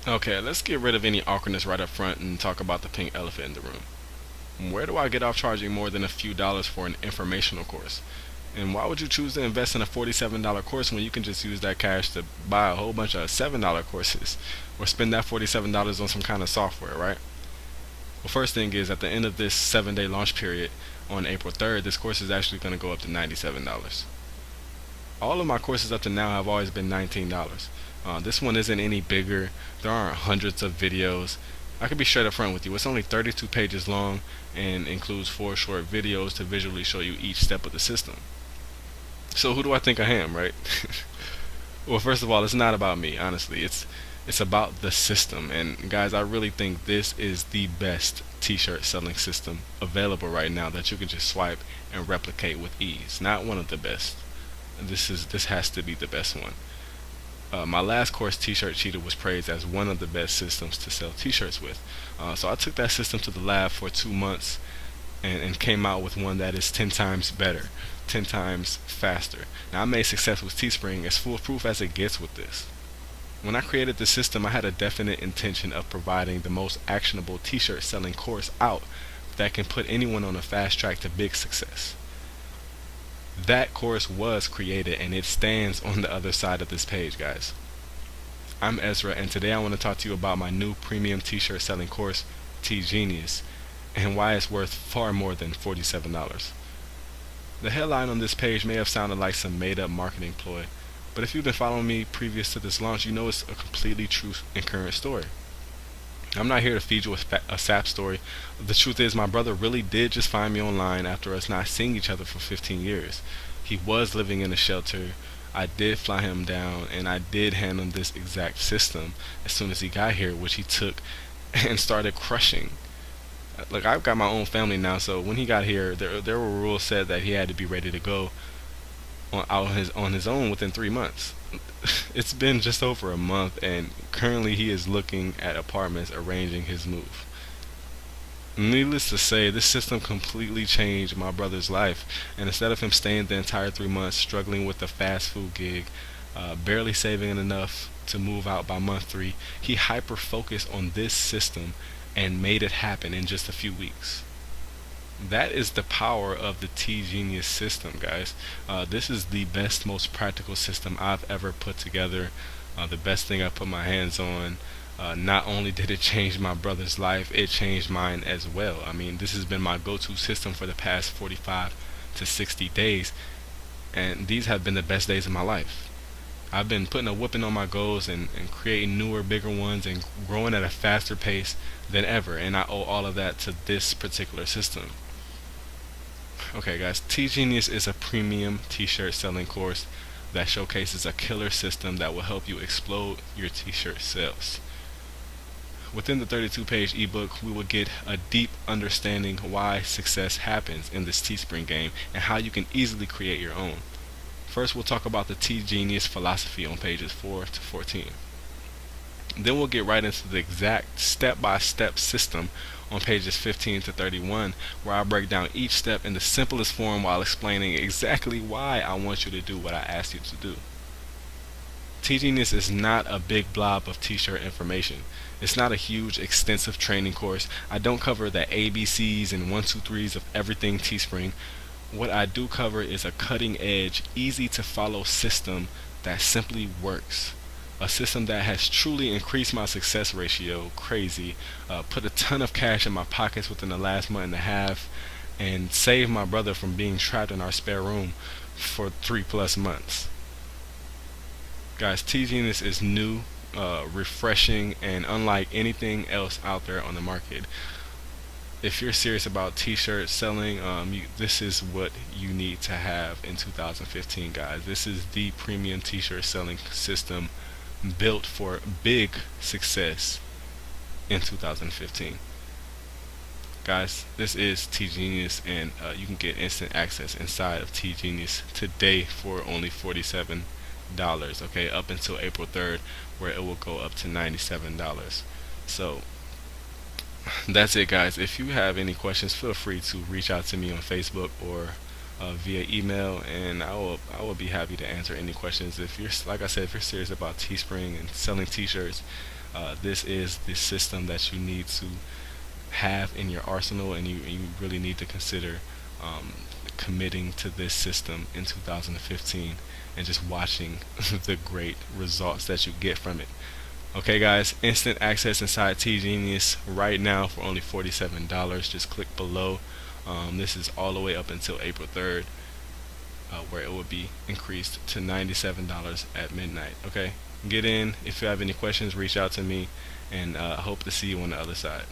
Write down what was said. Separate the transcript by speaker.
Speaker 1: Okay, let's get rid of any awkwardness right up front and talk about the pink elephant in the room. Where do I get off charging more than a few dollars for an informational course? And why would you choose to invest in a $47 course when you can just use that cash to buy a whole bunch of $7 courses or spend that $47 on some kind of software, right? Well, first thing is, at the end of this 7-day launch period on April 3rd, this course is actually going to go up to $97. All of my courses up to now have always been $19. This one isn't any bigger. There aren't hundreds of videos. I can be straight up front with you. It's only 32 pages long and includes 4 short videos to visually show you each step of the system. So who do I think I am, right? Well, first of all, it's not about me, honestly. It's about the system. And guys, I really think this is the best t-shirt selling system available right now that you can just swipe and replicate with ease. Not one of the best. This has to be the best one. My last course, T-Shirt Cheetah, was praised as one of the best systems to sell T-shirts with. So I took that system to the lab for 2 months and came out with one that is 10 times better, 10 times faster. Now, I made success with Teespring as foolproof as it gets with this. When I created the system, I had a definite intention of providing the most actionable T-shirt selling course out that can put anyone on a fast track to big success. That course was created and it stands on the other side of this page, guys. I'm Ezra, and today I want to talk to you about my new premium t-shirt selling course, T Genius, and why it's worth far more than $47. The headline on this page may have sounded like some made-up marketing ploy, but if you've been following me previous to this launch, you know it's a completely true and current story. I'm not here to feed you a sap story. The truth is, my brother really did just find me online after us not seeing each other for 15 years. He was living in a shelter. I did fly him down, and I did hand him this exact system as soon as he got here, which he took and started crushing. Look, I've got my own family now, so when he got here, there were rules set that he had to be ready to go on his own within 3 months. It's been just over a month, and currently he is looking at apartments, arranging his move. Needless to say, this system completely changed my brother's life, and instead of him staying the entire 3 months struggling with a fast food gig, barely saving enough to move out by month 3, he hyper focused on this system and made it happen in just a few weeks. That is the power of the T Genius system, guys. This is the best, most practical system I've ever put together. The best thing I put my hands on. Not only did it change my brother's life, it changed mine as well. I mean, this has been my go-to system for the past 45 to 60 days, and these have been the best days of my life. I've been putting a whooping on my goals and creating newer, bigger ones and growing at a faster pace than ever, and I owe all of that to this particular system. Okay, guys, T Genius is a premium t-shirt selling course that showcases a killer system that will help you explode your t-shirt sales. Within the 32-page ebook, we will get a deep understanding why success happens in this Teespring game and how you can easily create your own. First, we'll talk about the T Genius philosophy on pages 4 to 14. Then we'll get right into the exact step-by-step system on pages 15 to 31, where I break down each step in the simplest form while explaining exactly why I want you to do what I asked you to do. T-Genius is not a big blob of t-shirt information. It's not a huge, extensive training course. I don't cover the ABCs and 1, 2, 3s of everything Teespring. What I do cover is a cutting-edge, easy-to-follow system that simply works. A system that has truly increased my success ratio crazy, put a ton of cash in my pockets within the last month and a half, and saved my brother from being trapped in our spare room for 3+ months. Guys, T-Genius is new, refreshing, and unlike anything else out there on the market. If you're serious about t-shirt selling, this is what you need to have in 2015, guys. This is the premium t-shirt selling system built for big success in 2015. Guys, this is T Genius, and you can get instant access inside of T Genius today for only $47. Okay, up until April 3rd, where it will go up to $97. So that's it, guys. If you have any questions, feel free to reach out to me on Facebook or via email, and I will be happy to answer any questions. If you're, like I said, if you're serious about Teespring and selling T-shirts, This is the system that you need to have in your arsenal, and you really need to consider committing to this system in 2015 and just watching the great results that you get from it. Okay guys, instant access inside T Genius right now for only $47. Just click below. This is all the way up until April 3rd, where it will be increased to $97 at midnight. Okay, get in. If you have any questions, reach out to me, and I hope to see you on the other side.